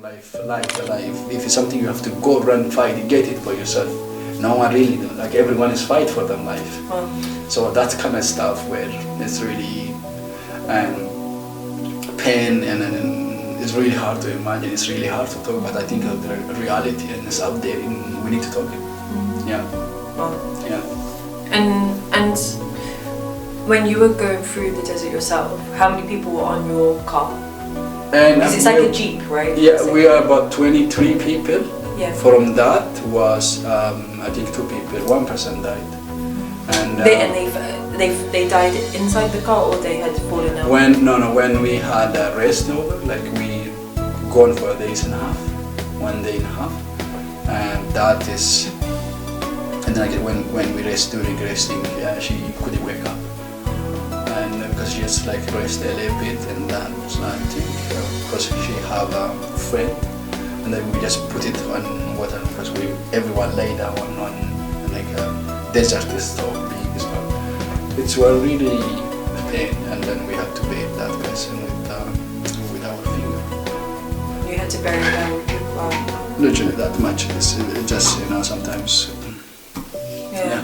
life alive. If it's something you have to go run, fight, get it for yourself. No one really do. Like everyone is fight for their life. Wow. So that kind of stuff where it's really pain and it's really hard to imagine. It's really hard to talk, but I think the reality and it's out there and we need to talk it. Yeah. Wow. Yeah. And when you were going through the desert yourself, how many people were on your car? And because it's like a jeep, right? Yeah, we are about 23 people. Yeah. From that was I think 2 people, 1 person died. And they died inside the car, or they had fallen out? When we had a rest over, like we gone for 1.5 days, 1 day and a half, and that is, and then again when we rest during resting, she couldn't wake up, and because she just like rest a little bit, and then I think because she have a friend, and then we just put it on water because everyone lay down on like a desert is so big, so it's really pain, and then we had to bathe that person with our finger. You had to bury them with Literally that much. It's just sometimes. Yeah.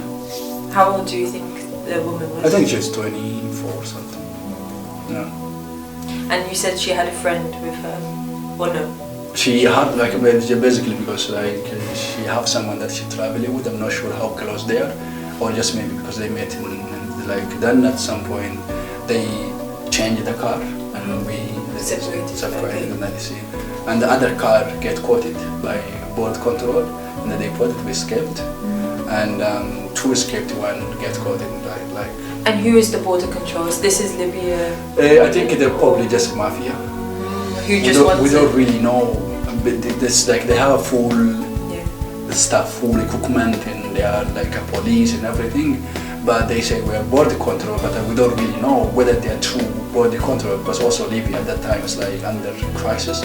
How old do you think the woman was? I think she's 24 or something. Yeah. And you said she had a friend with her, or no? She had like basically because like she have someone that she traveling with. I'm not sure how close they are, or just maybe because they met like then at some point they changed the car and we separated and then see. And the other car get caught by border control, and then they put it. We escaped, and 2 escaped, 1 get caught in like. And who is the border controls? This is Libya. I think they're probably just mafia. Who just wants we don't really know. But this like they have a full stuff, full equipment, and they are like a police and everything. But they say we are border control, but we don't really know whether they are true border control. Because also Libya at that time is like under crisis,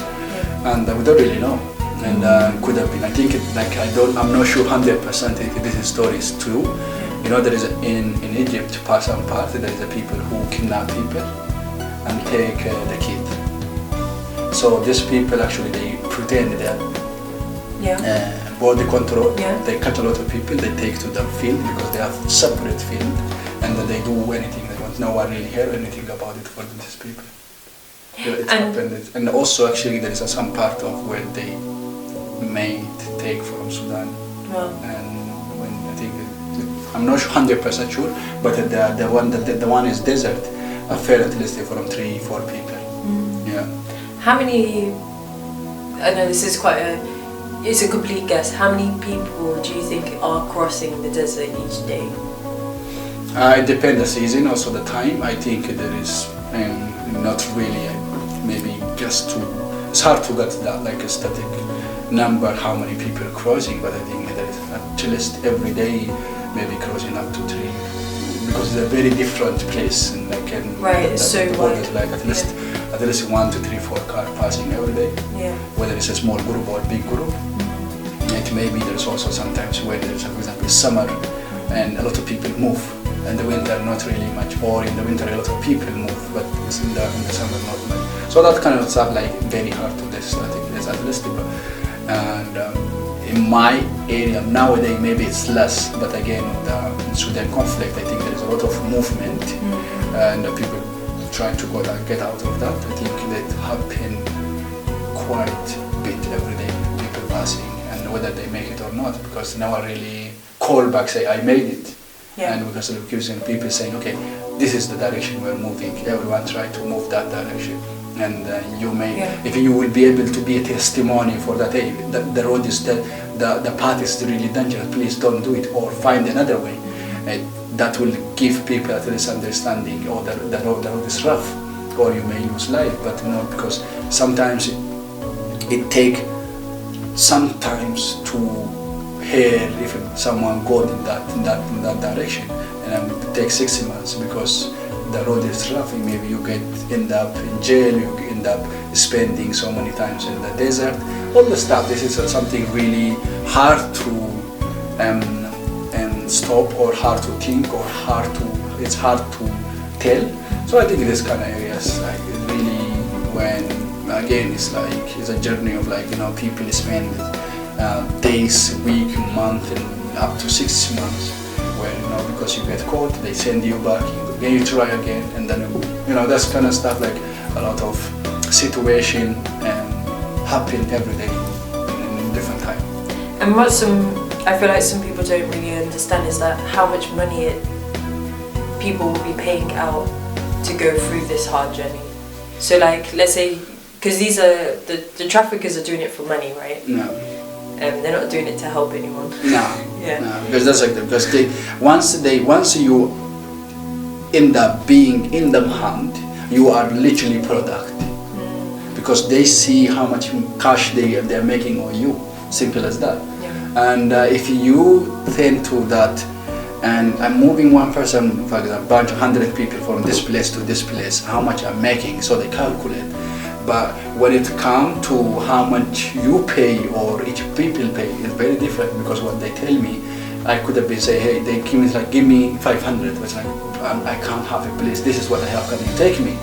and we don't really know. And could have been. I think I'm not sure 100% if this story is true. There is in Egypt, some part there is a people who kidnap people and take the kid. So these people actually they pretend they are border control. They catch a lot of people. They take to the field because they have separate field, and then they do anything they want. No one really hear anything about it for these people. It happened, and also actually there is some part of where they made take from Sudan, and when I think I'm not 100% sure, but the one is desert. I felt at least from 3-4 people. Yeah. How many? I know this is it's a complete guess. How many people do you think are crossing the desert each day? It depends the season, also the time. I think there is not really, maybe just it's hard to get that like a static number how many people are crossing, but I think there is at least every day maybe crossing up to 3, because it's a very different place, and like like at least 1 to 3, 4 cars passing every day. Whether it's a small group or big group. And maybe there's also sometimes when there's, for example, summer and a lot of people move, and the winter not really much, or in the winter a lot of people move, but it's in the summer not much. So that kind of stuff like very hard to this. I think there's at least people. And in my area nowadays maybe it's less, but again with the Sudan conflict I think there is a lot of movement and people trying to get out of that. I think that happen quite a bit every day, people passing, and whether they make it or not, because now I really call back say I made it, and because of the people saying okay, this is the direction we're moving, everyone try to move that direction. And you may, if you will be able to be a testimony for that, hey, the road is the path is really dangerous, please don't do it, or find another way. That will give people at least understanding, or the road is rough, or you may lose life, but because sometimes it take sometimes to hear if someone goes in that direction, and it takes 6 months because the road is rough, maybe you end up in jail, you end up spending so many times in the desert, all the stuff. This is something really hard to stop, or hard to think, or it's hard to tell. So I think this kind of areas, like really when again, it's a journey of like, you know, people spend days, week, month, and up to 6 months, where, you know, because you get caught, they send you back, you try again, and then, you know, that's kind of stuff, like a lot of situation happen every day in different time. And I feel like some people don't really understand is that how much money people will be paying out to go through this hard journey. So like, let's say, because these are, the traffickers are doing it for money, right? No. They're not doing it to help anyone. No. Yeah. No, because that's like, because once you end up being in the hunt, you are literally product. Because they see how much cash they're making on you. Simple as that. Yeah. And if you think to that, and I'm moving one person, for example, bunch of 100 people from this place to this place, how much I'm making, so they calculate. But when it comes to how much you pay or each people pay, it's very different, because what they tell me, I could have been say, hey, they give me 500, but like, I can't have a place, this is what I have, can you take me?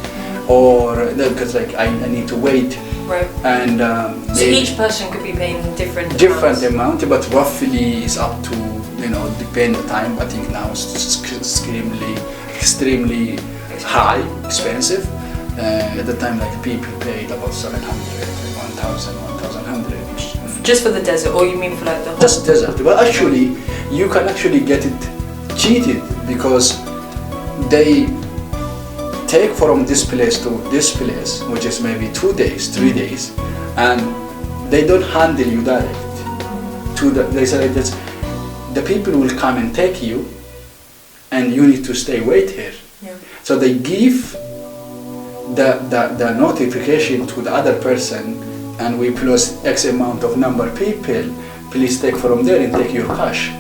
Or because like I need to wait. Right. And so each person could be paying different amount, but roughly it's up to, you know, depend the time. I think now it's extremely high, expensive. At the time, like people paid about 700, 1,000, 1,100. Just for the desert, or you mean for like the whole? Just desert. But actually, you can actually get it cheated, because they take from this place to this place, which is maybe 2 days, 3 days, and they don't handle you direct. They say that the people will come and take you, and you need to wait here. Yeah. So they give the notification to the other person, and we plus X amount of number of people, please take from there and take your cash.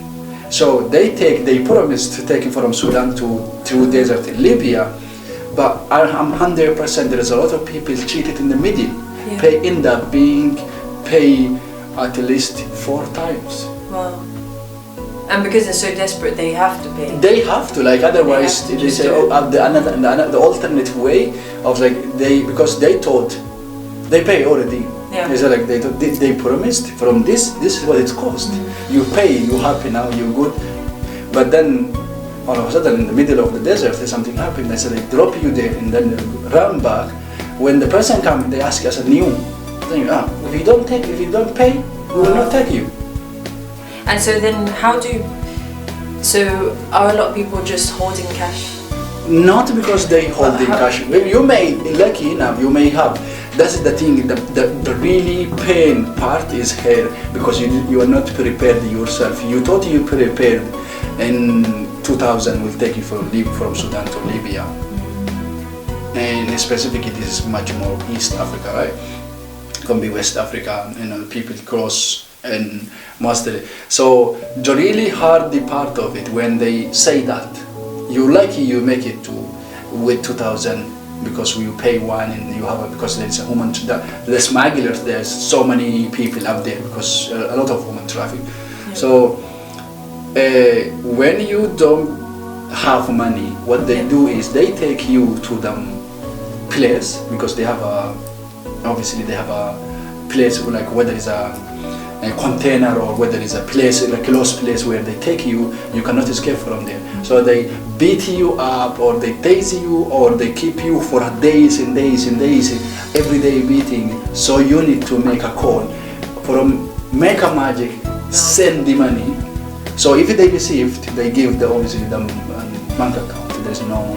So they promise to take it from Sudan to desert in Libya, but I'm 100% there is a lot of people cheated in the middle. Yeah. End up being paid at least 4 times. Wow. And because they're so desperate, they have to pay. They have to, like, otherwise they say, oh, the alternate way of like, because they thought they pay already. Yeah. They said like they promised from this is what it cost. Mm-hmm. You pay, you happy now, you're good. But then all of a sudden in the middle of the desert something happened. They said they drop you there and then run back. When the person comes, they ask us a new thing. If you don't pay, we will not take you. And so then so are a lot of people just holding cash? Not because they holding cash. You may, lucky enough, you may have. That's the thing, the really pain part is here, because you are not prepared yourself. You thought you prepared in 2000 will take you from Sudan to Libya. And specifically this is much more East Africa, right? It can be West Africa, you know, people cross and mostly. So the really hard part of it, when they say that, you're lucky you make it with 2000, because you pay one and you have because there's a human, the smugglers, there's so many people up there, because a lot of human traffic. Yeah. So when you don't have money, what they do is they take you to the place, because they have obviously they have a place, like whether it's a container or whether it's a place, a closed place where they take you, you cannot escape from there. So they beat you up, or they tase you, or they keep you for days and days and days, every day beating. So you need to make a call from make a magic, send the money. So if they received, they give obviously the bank account. There's no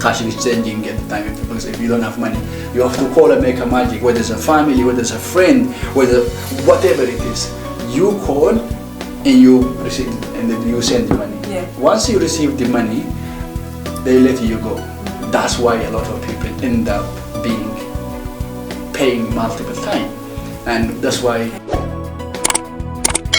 cash exchanging at the time, because if you don't have money, you have to call and make a magic, whether it's a family, whether it's a friend, whether whatever it is, you call and you receive, and then you send the money. Yeah. Once you receive the money, they let you go. That's why a lot of people end up paying multiple times, and that's why